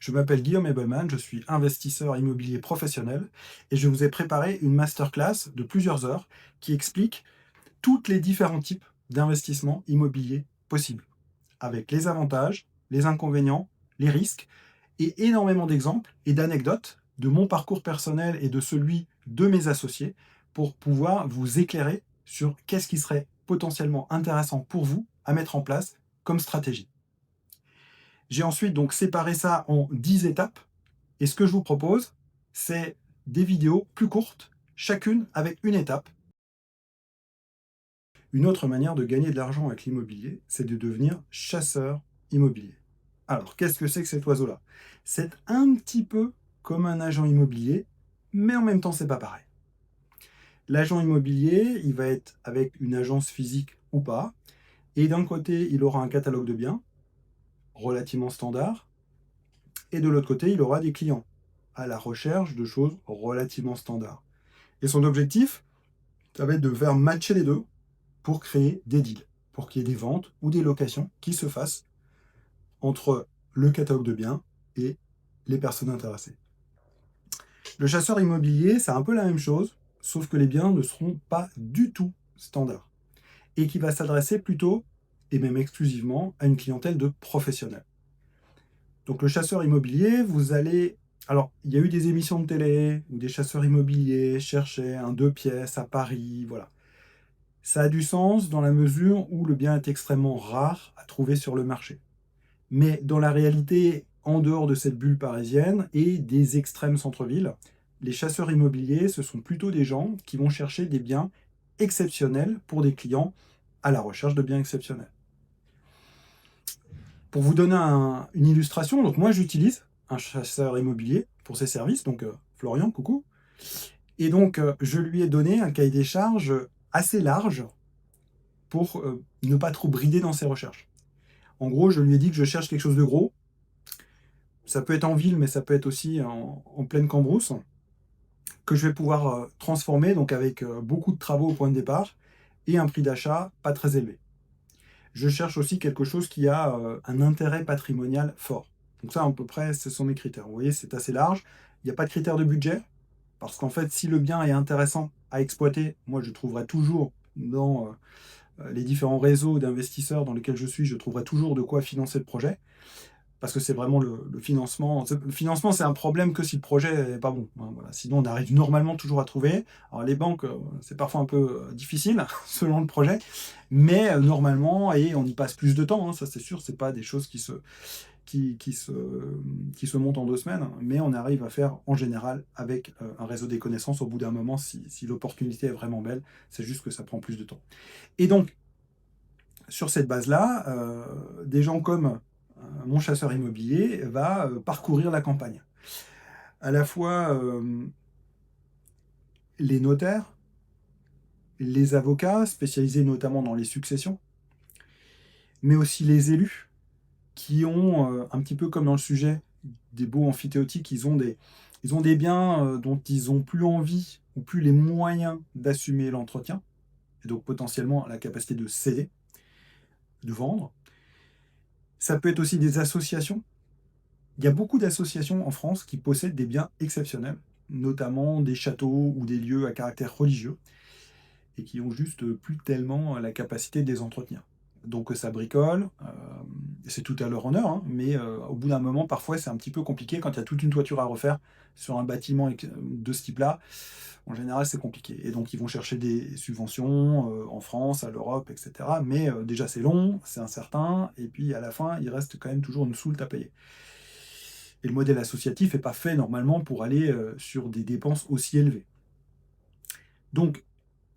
Je m'appelle Guillaume Ebelman, je suis investisseur immobilier professionnel et je vous ai préparé une masterclass de plusieurs heures qui explique toutes les différents types d'investissements immobiliers possibles, avec les avantages, les inconvénients, les risques et énormément d'exemples et d'anecdotes de mon parcours personnel et de celui de mes associés pour pouvoir vous éclairer sur qu'est-ce qui serait potentiellement intéressant pour vous à mettre en place comme stratégie. J'ai ensuite donc séparé ça en 10 étapes et ce que je vous propose, c'est des vidéos plus courtes, chacune avec une étape. Une autre manière de gagner de l'argent avec l'immobilier, c'est de devenir chasseur immobilier. Alors, qu'est-ce que c'est que cet oiseau-là? C'est un petit peu comme un agent immobilier, mais en même temps, c'est pas pareil. L'agent immobilier, il va être avec une agence physique ou pas, et d'un côté, il aura un catalogue de biens relativement standard, et de l'autre côté, il aura des clients à la recherche de choses relativement standards. Et son objectif, ça va être de faire matcher les deux pour créer des deals, pour qu'il y ait des ventes ou des locations qui se fassent entre le catalogue de biens et les personnes intéressées. Le chasseur immobilier, c'est un peu la même chose, sauf que les biens ne seront pas du tout standards et qui va s'adresser plutôt, et même exclusivement, à une clientèle de professionnels. Donc le chasseur immobilier, vous allez... Alors, il y a eu des émissions de télé où des chasseurs immobiliers cherchaient un 2 pièces à Paris, voilà. Ça a du sens dans la mesure où le bien est extrêmement rare à trouver sur le marché. Mais dans la réalité, en dehors de cette bulle parisienne et des extrêmes centres-villes, les chasseurs immobiliers, ce sont plutôt des gens qui vont chercher des biens exceptionnels pour des clients à la recherche de biens exceptionnels. Pour vous donner une illustration, donc moi j'utilise un chasseur immobilier pour ses services, donc Florian, coucou. Et donc je lui ai donné un cahier des charges assez large pour ne pas trop brider dans ses recherches. En gros, je lui ai dit que je cherche quelque chose de gros. Ça peut être en ville, mais ça peut être aussi en pleine cambrousse, que je vais pouvoir transformer donc avec beaucoup de travaux au point de départ et un prix d'achat pas très élevé. Je cherche aussi quelque chose qui a un intérêt patrimonial fort. Donc ça, à peu près, ce sont mes critères. Vous voyez, c'est assez large. Il n'y a pas de critère de budget, parce qu'en fait, si le bien est intéressant à exploiter, moi, je trouverai toujours dans les différents réseaux d'investisseurs dans lesquels je trouverai toujours de quoi financer le projet. Parce que c'est vraiment le financement. Le financement, c'est un problème que si le projet n'est pas bon, hein, voilà. Sinon, on arrive normalement toujours à trouver. Alors, les banques, c'est parfois un peu difficile selon le projet, mais normalement, et on y passe plus de temps, hein, ça c'est sûr, c'est pas des choses qui se montent en 2 semaines, hein, mais on arrive à faire en général avec un réseau des connaissances au bout d'un moment, si l'opportunité est vraiment belle, c'est juste que ça prend plus de temps. Et donc, sur cette base-là, des gens comme mon chasseur immobilier va parcourir la campagne. À la fois les notaires, les avocats, spécialisés notamment dans les successions, mais aussi les élus, qui ont, un petit peu comme dans le sujet des baux amphithéotiques, ils ont des biens dont ils n'ont plus envie ou plus les moyens d'assumer l'entretien, et donc potentiellement la capacité de céder, de vendre. Ça peut être aussi des associations. Il y a beaucoup d'associations en France qui possèdent des biens exceptionnels, notamment des châteaux ou des lieux à caractère religieux, et qui ont juste plus tellement la capacité de les entretenir. Donc ça bricole, c'est tout à leur honneur, hein, mais au bout d'un moment, parfois c'est un petit peu compliqué quand il y a toute une toiture à refaire sur un bâtiment de ce type-là. En général, c'est compliqué. Et donc ils vont chercher des subventions en France, à l'Europe, etc. Mais déjà c'est long, c'est incertain, et puis à la fin, il reste quand même toujours une soulte à payer. Et le modèle associatif n'est pas fait normalement pour aller sur des dépenses aussi élevées. Donc,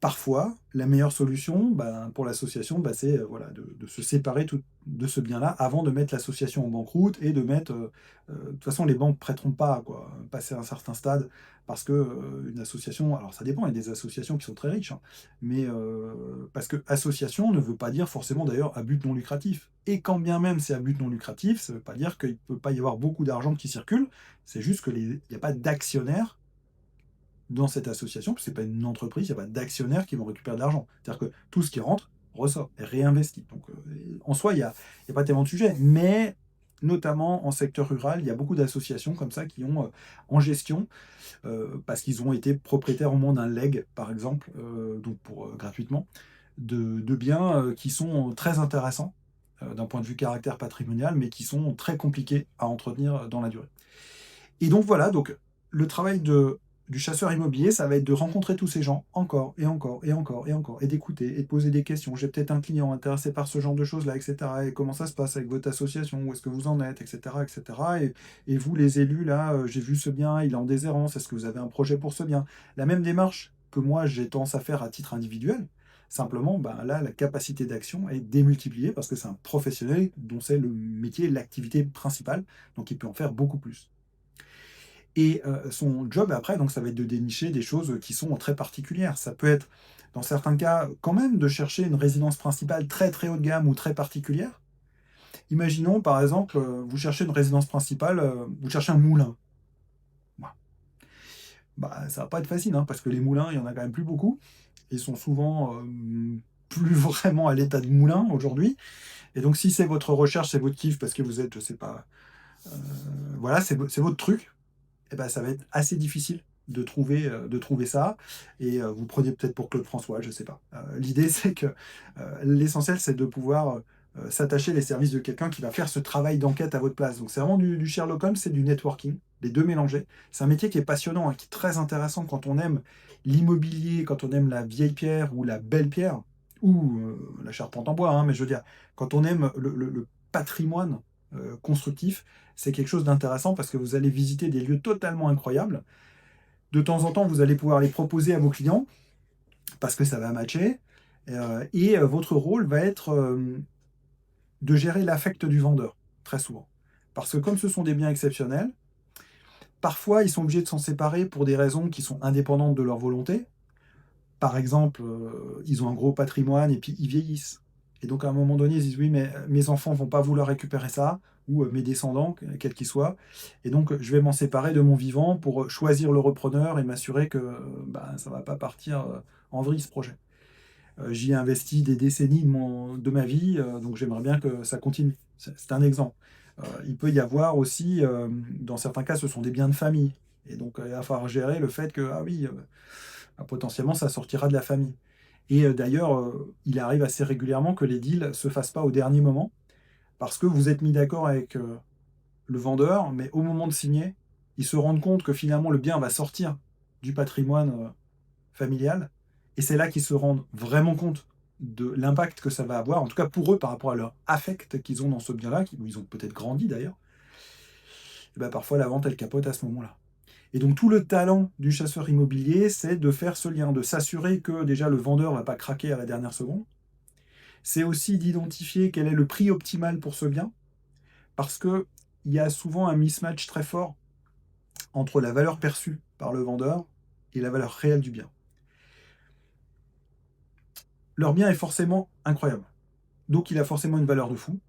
parfois, la meilleure solution pour l'association, c'est voilà, de se séparer de ce bien-là avant de mettre l'association en banqueroute et de mettre... de toute façon, les banques ne prêteront pas, quoi, passer à un certain stade, parce que une association... Alors, ça dépend, il y a des associations qui sont très riches, hein, mais parce que association ne veut pas dire forcément, d'ailleurs, à but non lucratif. Et quand bien même c'est à but non lucratif, ça ne veut pas dire qu'il ne peut pas y avoir beaucoup d'argent qui circule, c'est juste qu'il n'y a pas d'actionnaires dans cette association, parce que ce n'est pas une entreprise, il n'y a pas d'actionnaires qui vont récupérer de l'argent. C'est-à-dire que tout ce qui rentre ressort, est réinvesti. Donc en soi, il y a pas tellement de sujet. Mais notamment en secteur rural. Il y a beaucoup d'associations comme ça qui ont en gestion, parce qu'ils ont été propriétaires au moins d'un leg, par exemple, donc pour gratuitement, de biens qui sont très intéressants d'un point de vue caractère patrimonial, mais qui sont très compliqués à entretenir dans la durée. Et donc voilà, donc le travail du chasseur immobilier, ça va être de rencontrer tous ces gens encore et encore et encore et encore, et d'écouter et de poser des questions. J'ai peut-être un client intéressé par ce genre de choses-là, etc. Et comment ça se passe avec votre association? Où est-ce que vous en êtes, etc., etc. Et vous, les élus, là, j'ai vu ce bien, il est en déshérence. Est-ce que vous avez un projet pour ce bien? La même démarche que moi, j'ai tendance à faire à titre individuel. Simplement, ben là, la capacité d'action est démultipliée parce que c'est un professionnel dont c'est le métier, l'activité principale, donc il peut en faire beaucoup plus. Et son job après, donc ça va être de dénicher des choses qui sont très particulières. Ça peut être, dans certains cas, quand même de chercher une résidence principale très, très haut de gamme ou très particulière. Imaginons, par exemple, vous cherchez une résidence principale, vous cherchez un moulin. Bah, ça va pas être facile, hein, parce que les moulins, il y en a quand même plus beaucoup. Ils sont souvent, plus vraiment à l'état de moulin aujourd'hui. Et donc si c'est votre recherche, c'est votre kiff parce que vous êtes, je sais pas, heu, voilà, c'est votre truc. Et ben, ça va être assez difficile de trouver ça. Et vous prenez peut-être pour Claude François, je sais pas. L'idée, c'est que l'essentiel, c'est de pouvoir s'attacher les services de quelqu'un qui va faire ce travail d'enquête à votre place. Donc c'est vraiment du Sherlock Holmes, c'est du networking, les deux mélangés. C'est un métier qui est passionnant, hein, qui est très intéressant quand on aime l'immobilier, quand on aime la vieille pierre ou la belle pierre, ou la charpente en bois, hein, mais je veux dire, quand on aime le patrimoine constructif, c'est quelque chose d'intéressant parce que vous allez visiter des lieux totalement incroyables. De temps en temps, vous allez pouvoir les proposer à vos clients parce que ça va matcher. Et votre rôle va être de gérer l'affect du vendeur, très souvent. Parce que comme ce sont des biens exceptionnels, parfois ils sont obligés de s'en séparer pour des raisons qui sont indépendantes de leur volonté. Par exemple, ils ont un gros patrimoine et puis ils vieillissent. Et donc à un moment donné, ils disent oui, mais mes enfants vont pas vouloir récupérer ça, ou mes descendants, quels qu'ils soient. Et donc je vais m'en séparer de mon vivant pour choisir le repreneur et m'assurer que bah, ça va pas partir en vrille ce projet. J'y ai investi des décennies de ma vie, donc j'aimerais bien que ça continue. C'est un exemple. Il peut y avoir aussi, dans certains cas, ce sont des biens de famille. Et donc il va falloir gérer le fait que, ah oui, potentiellement, ça sortira de la famille. Et d'ailleurs, il arrive assez régulièrement que les deals se fassent pas au dernier moment, parce que vous êtes mis d'accord avec le vendeur, mais au moment de signer, ils se rendent compte que finalement le bien va sortir du patrimoine familial, et c'est là qu'ils se rendent vraiment compte de l'impact que ça va avoir, en tout cas pour eux, par rapport à leur affect qu'ils ont dans ce bien-là, où ils ont peut-être grandi d'ailleurs. Et ben parfois la vente elle capote à ce moment-là. Et donc tout le talent du chasseur immobilier, c'est de faire ce lien, de s'assurer que déjà le vendeur ne va pas craquer à la dernière seconde. C'est aussi d'identifier quel est le prix optimal pour ce bien, parce qu'il y a souvent un mismatch très fort entre la valeur perçue par le vendeur et la valeur réelle du bien. Leur bien est forcément incroyable, donc il a forcément une valeur de fou.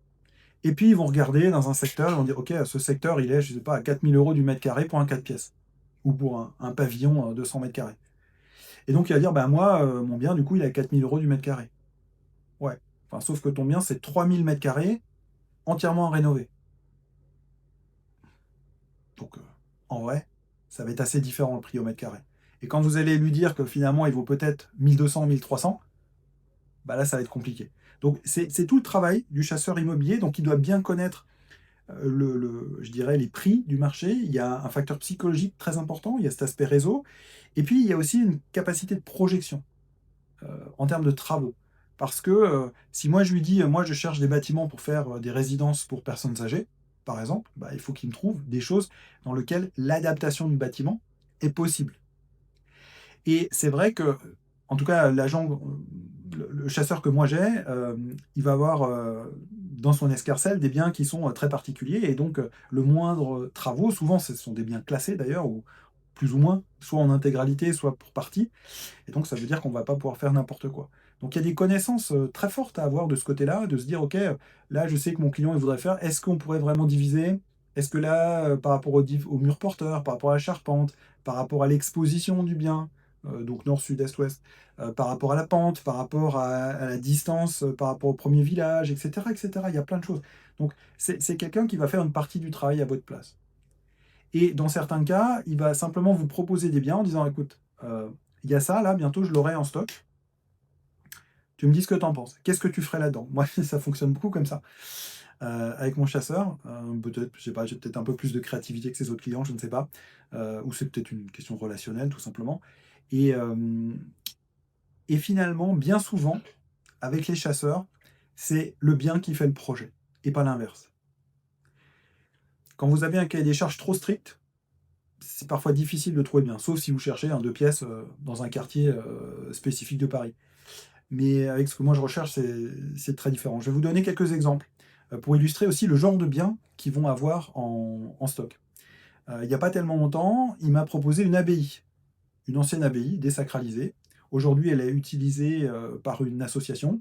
Et puis ils vont regarder dans un secteur, ils vont dire ok, ce secteur il est, je sais pas, à 4 000 € du mètre carré pour un 4 pièces, ou pour un pavillon 200 mètres carrés. Et donc il va dire, ben moi, mon bien, du coup, il est à 4 000 € du mètre carré. Ouais. Enfin, sauf que ton bien, c'est 3 000 mètres carrés, entièrement rénové. Donc, en vrai, ça va être assez différent le prix au mètre carré. Et quand vous allez lui dire que finalement, il vaut peut-être 1 200, 1 300, bah là, ça va être compliqué. Donc, c'est tout le travail du chasseur immobilier. Donc, il doit bien connaître, je dirais, les prix du marché. Il y a un facteur psychologique très important. Il y a cet aspect réseau. Et puis, il y a aussi une capacité de projection en termes de travaux. Parce que si moi je lui dis, moi je cherche des bâtiments pour faire des résidences pour personnes âgées, par exemple, bah, il faut qu'il me trouve des choses dans lesquelles l'adaptation du bâtiment est possible. Et c'est vrai que, en tout cas, l'agent, le chasseur que moi j'ai, il va avoir dans son escarcelle des biens qui sont très particuliers. Et donc, le moindre travaux, souvent ce sont des biens classés d'ailleurs, ou plus ou moins, soit en intégralité, soit pour partie. Et donc, ça veut dire qu'on ne va pas pouvoir faire n'importe quoi. Donc, il y a des connaissances très fortes à avoir de ce côté-là, de se dire, OK, là, je sais que mon client, il voudrait faire, est-ce qu'on pourrait vraiment diviser? Est-ce que là, par rapport au mur porteur, par rapport à la charpente, par rapport à l'exposition du bien, donc nord, sud, est, ouest, par rapport à la pente, par rapport à la distance, par rapport au premier village, etc., etc. Il y a plein de choses. Donc c'est quelqu'un qui va faire une partie du travail à votre place. Et dans certains cas, il va simplement vous proposer des biens en disant: «Écoute, il y a ça là, bientôt je l'aurai en stock. Tu me dis ce que tu en penses. Qu'est-ce que tu ferais là-dedans?» Moi, ça fonctionne beaucoup comme ça. Avec mon chasseur, peut-être, je sais pas, j'ai peut-être un peu plus de créativité que ses autres clients, je ne sais pas. Ou c'est peut-être une question relationnelle, tout simplement. Et, et finalement, bien souvent, avec les chasseurs, c'est le bien qui fait le projet, et pas l'inverse. Quand vous avez un cahier des charges trop strict, c'est parfois difficile de trouver bien, sauf si vous cherchez un 2 pièces, dans un quartier, spécifique de Paris. Mais avec ce que moi je recherche, c'est très différent. Je vais vous donner quelques exemples, pour illustrer aussi le genre de biens qu'ils vont avoir en stock. Il n'y a pas tellement longtemps, il m'a proposé une abbaye, une ancienne abbaye désacralisée. Aujourd'hui, elle est utilisée, par une association,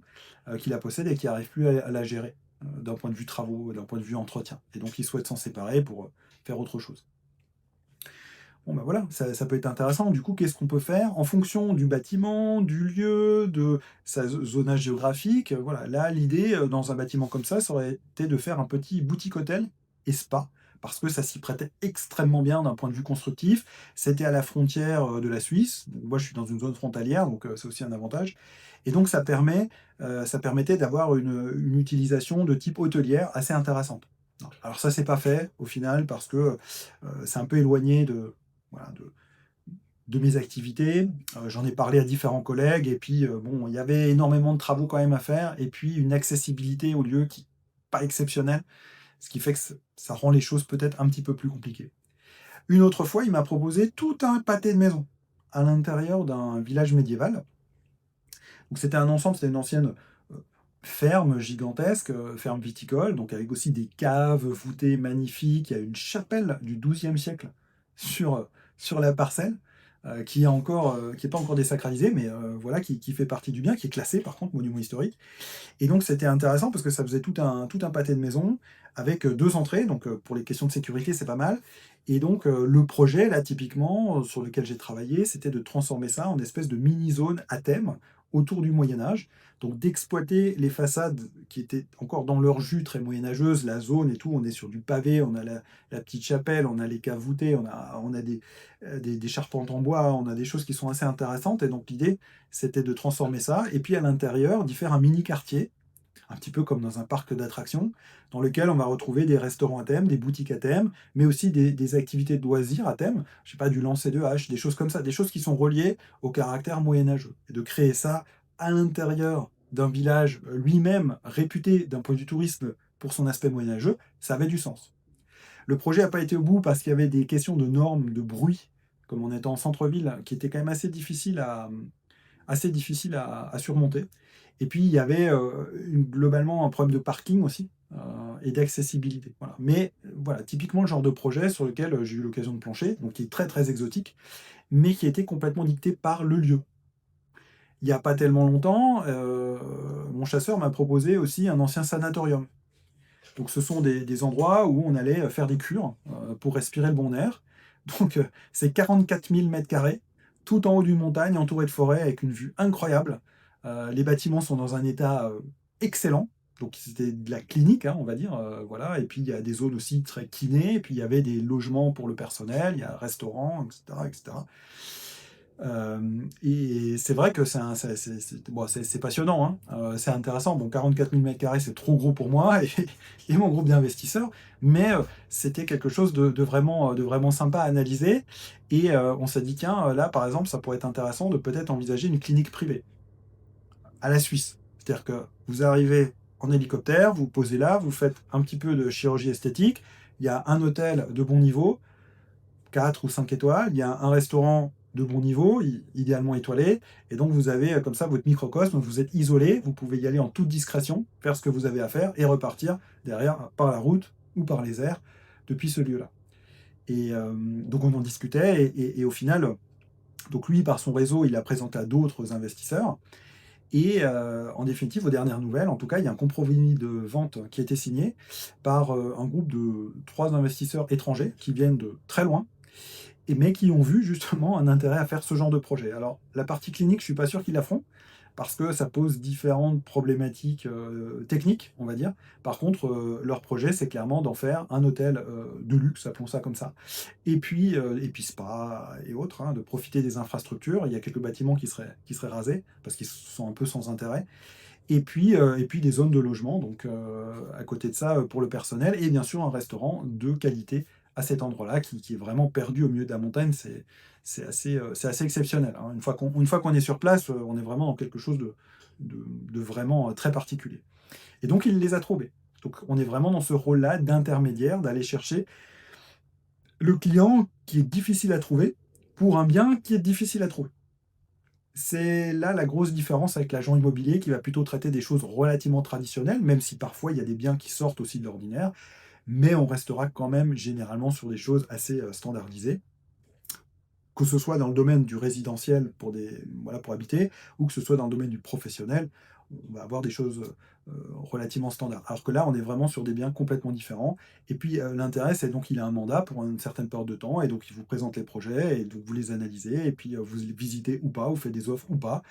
qui la possède et qui n'arrive plus à la gérer, d'un point de vue travaux, d'un point de vue entretien. Et donc ils souhaitent s'en séparer pour, faire autre chose. Bon, ben voilà, ça peut être intéressant. Du coup, qu'est-ce qu'on peut faire? En fonction du bâtiment, du lieu, de sa zonage géographique, voilà. Là, l'idée, dans un bâtiment comme ça aurait été de faire un petit boutique hôtel et spa, parce que ça s'y prêtait extrêmement bien d'un point de vue constructif. C'était à la frontière, de la Suisse. Donc moi, je suis dans une zone frontalière, donc c'est aussi un avantage. Et donc ça permettait d'avoir une utilisation de type hôtelière assez intéressante. Alors ça, c'est pas fait au final parce que, c'est un peu éloigné de voilà, de mes activités. J'en ai parlé à différents collègues et puis, bon, il y avait énormément de travaux quand même à faire et puis une accessibilité au lieu qui pas exceptionnelle, ce qui fait que ça rend les choses peut-être un petit peu plus compliquées. Une autre fois, il m'a proposé tout un pâté de maisons à l'intérieur d'un village médiéval. Donc c'était un ensemble, c'était une ancienne, ferme gigantesque, ferme viticole, donc avec aussi des caves voûtées magnifiques. Il y a une chapelle du XIIe siècle sur, sur la parcelle, qui est encore, qui est pas encore désacralisée, mais voilà, qui fait partie du bien, qui est classée par contre monument historique. Et donc c'était intéressant parce que ça faisait tout un pâté de maisons avec, 2 entrées, donc pour les questions de sécurité, c'est pas mal. Et donc le projet là typiquement, sur lequel j'ai travaillé, c'était de transformer ça en espèce de mini zone à thème autour du Moyen Âge. Donc d'exploiter les façades qui étaient encore dans leur jus très moyenâgeuse, la zone et tout, on est sur du pavé, on a la petite chapelle, on a les caves voûtées, on a des charpentes en bois, on a des choses qui sont assez intéressantes. Et donc l'idée, c'était de transformer ça et puis à l'intérieur, d'y faire un mini quartier, un petit peu comme dans un parc d'attractions, dans lequel on va retrouver des restaurants à thème, des boutiques à thème, mais aussi des activités de loisirs à thème, je sais pas, du lancer de hache, des choses comme ça, des choses qui sont reliées au caractère moyenâgeux. Et de créer ça à l'intérieur d'un village lui-même réputé d'un point de vue tourisme pour son aspect moyenâgeux, ça avait du sens. Le projet n'a pas été au bout parce qu'il y avait des questions de normes, de bruit, comme on était en centre-ville, qui étaient quand même assez difficile à surmonter. Et puis il y avait globalement un problème de parking aussi et d'accessibilité. Voilà. Mais voilà, typiquement le genre de projet sur lequel j'ai eu l'occasion de plancher, donc qui est très très exotique, mais qui a été complètement dicté par le lieu. Il n'y a pas tellement longtemps, mon chasseur m'a proposé aussi un ancien sanatorium. Donc ce sont des endroits où on allait faire des cures pour respirer le bon air. Donc c'est 44 000 mètres carrés, tout en haut d'une montagne, entouré de forêts, avec une vue incroyable. Les bâtiments sont dans un état excellent. Donc c'était de la clinique, hein, on va dire, voilà. Et puis il y a des zones aussi très kiné, et puis il y avait des logements pour le personnel, il y a un restaurant, etc., etc. Et c'est vrai que bon, c'est passionnant, hein. C'est intéressant. Bon, 44 000 mètres carrés, c'est trop gros pour moi et mon groupe d'investisseurs, mais c'était quelque chose de vraiment sympa à analyser. Et on s'est dit, tiens, là, par exemple, ça pourrait être intéressant de peut-être envisager une clinique privée à la Suisse. C'est-à-dire que vous arrivez en hélicoptère, vous posez là, vous faites un petit peu de chirurgie esthétique, il y a un hôtel de bon niveau, 4 ou 5 étoiles, il y a un restaurant de bon niveau, idéalement étoilé, et donc vous avez comme ça votre microcosme, vous êtes isolé, vous pouvez y aller en toute discrétion, faire ce que vous avez à faire et repartir derrière par la route ou par les airs depuis ce lieu-là. Et donc on en discutait et au final, donc lui par son réseau, il a présenté à d'autres investisseurs. Et en définitive, aux dernières nouvelles, en tout cas, il y a un compromis de vente qui a été signé par un groupe de 3 investisseurs étrangers qui viennent de très loin mais qui ont vu justement un intérêt à faire ce genre de projet. Alors, la partie clinique, je suis pas sûr qu'ils la feront, parce que ça pose différentes problématiques techniques, on va dire. Par contre, leur projet, c'est clairement d'en faire un hôtel de luxe, appelons ça comme ça. Et puis spa et autres, hein, de profiter des infrastructures. Il y a quelques bâtiments qui seraient rasés, parce qu'ils sont un peu sans intérêt. Et puis des zones de logement, donc à côté de ça, pour le personnel, et bien sûr un restaurant de qualité à cet endroit-là, qui est vraiment perdu au milieu de la montagne. C'est assez exceptionnel, hein. Une fois qu'on est sur place, on est vraiment dans quelque chose de vraiment très particulier. Et donc il les a trouvés. Donc on est vraiment dans ce rôle-là d'intermédiaire, d'aller chercher le client qui est difficile à trouver pour un bien qui est difficile à trouver. C'est là la grosse différence avec l'agent immobilier qui va plutôt traiter des choses relativement traditionnelles, même si parfois il y a des biens qui sortent aussi de l'ordinaire, mais on restera quand même généralement sur des choses assez standardisées, que ce soit dans le domaine du résidentiel voilà, pour habiter, ou que ce soit dans le domaine du professionnel, on va avoir des choses relativement standards. Alors que là, on est vraiment sur des biens complètement différents. Et puis l'intérêt, c'est donc il a un mandat pour une certaine période de temps, et donc il vous présente les projets, et donc vous les analysez, et puis vous les visitez ou pas, vous faites des offres ou pas.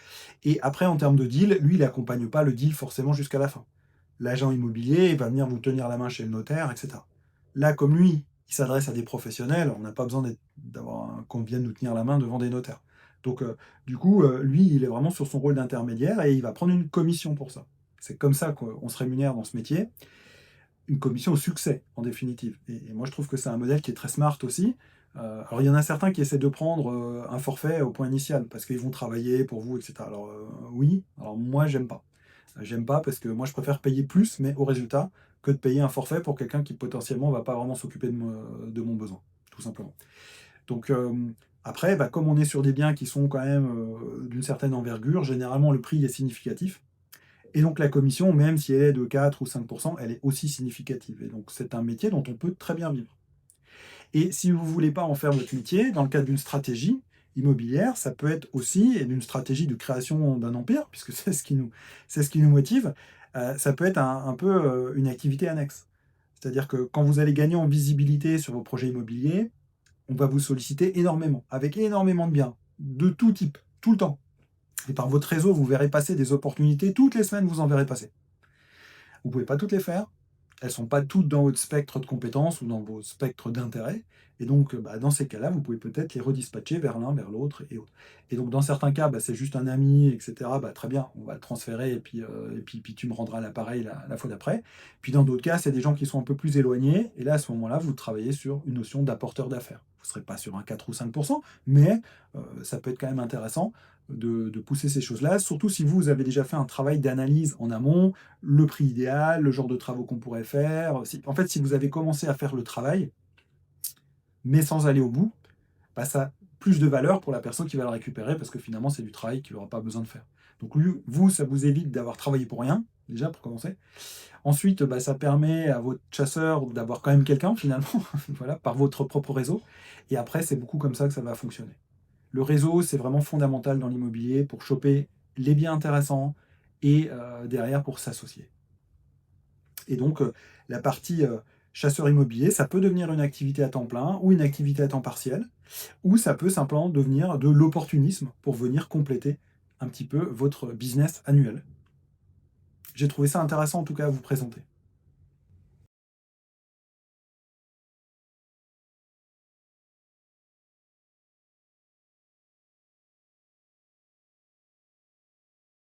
Et après, en termes de deal, lui, il n'accompagne pas le deal forcément jusqu'à la fin. L'agent immobilier il va venir vous tenir la main chez le notaire, etc. Là, comme lui, il s'adresse à des professionnels, on n'a pas besoin qu'on vienne nous tenir la main devant des notaires. Donc, du coup, lui, il est vraiment sur son rôle d'intermédiaire et il va prendre une commission pour ça. C'est comme ça qu'on se rémunère dans ce métier, une commission au succès, en définitive. Et moi, je trouve que c'est un modèle qui est très smart aussi. Alors, il y en a certains qui essaient de prendre un forfait au point initial, parce qu'ils vont travailler pour vous, etc. Alors, oui, alors moi, j'aime pas. J'aime pas parce que moi, je préfère payer plus, mais au résultat, que de payer un forfait pour quelqu'un qui potentiellement va pas vraiment s'occuper de mon besoin, tout simplement. Donc, après, bah, comme on est sur des biens qui sont quand même d'une certaine envergure, généralement, le prix est significatif. Et donc la commission, même si elle est de 4 ou 5%, elle est aussi significative. Et donc c'est un métier dont on peut très bien vivre. Et si vous ne voulez pas en faire votre métier, dans le cadre d'une stratégie immobilière, ça peut être aussi, et d'une stratégie de création d'un empire, puisque c'est ce qui nous motive, ça peut être un peu une activité annexe. C'est-à-dire que quand vous allez gagner en visibilité sur vos projets immobiliers, on va vous solliciter énormément, avec énormément de biens, de tout type, tout le temps. Et par votre réseau, vous verrez passer des opportunités, toutes les semaines, vous en verrez passer. Vous ne pouvez pas toutes les faire. Elles ne sont pas toutes dans votre spectre de compétences ou dans vos spectres d'intérêt. Et donc, bah, dans ces cas-là, vous pouvez peut-être les redispatcher vers l'un, vers l'autre et autres. Et donc, dans certains cas, bah, c'est juste un ami, etc. Bah, très bien, on va le transférer et puis tu me rendras l'appareil la fois d'après. Puis dans d'autres cas, c'est des gens qui sont un peu plus éloignés. Et là, à ce moment-là, vous travaillez sur une notion d'apporteur d'affaires. Vous ne serez pas sur un 4 ou 5%, mais ça peut être quand même intéressant de pousser ces choses-là, surtout si vous avez déjà fait un travail d'analyse en amont, le prix idéal, le genre de travaux qu'on pourrait faire. En fait, si vous avez commencé à faire le travail, mais sans aller au bout, bah, ça a plus de valeur pour la personne qui va le récupérer, parce que finalement, c'est du travail qu'il n'aura pas besoin de faire. Donc vous, ça vous évite d'avoir travaillé pour rien, déjà pour commencer. Ensuite, bah, ça permet à votre chasseur d'avoir quand même quelqu'un, finalement, voilà, par votre propre réseau. Et après, c'est beaucoup comme ça que ça va fonctionner. Le réseau, c'est vraiment fondamental dans l'immobilier pour choper les biens intéressants et derrière pour s'associer. Et donc, la partie chasseur immobilier, ça peut devenir une activité à temps plein ou une activité à temps partiel, ou ça peut simplement devenir de l'opportunisme pour venir compléter un petit peu votre business annuel. J'ai trouvé ça intéressant en tout cas à vous présenter.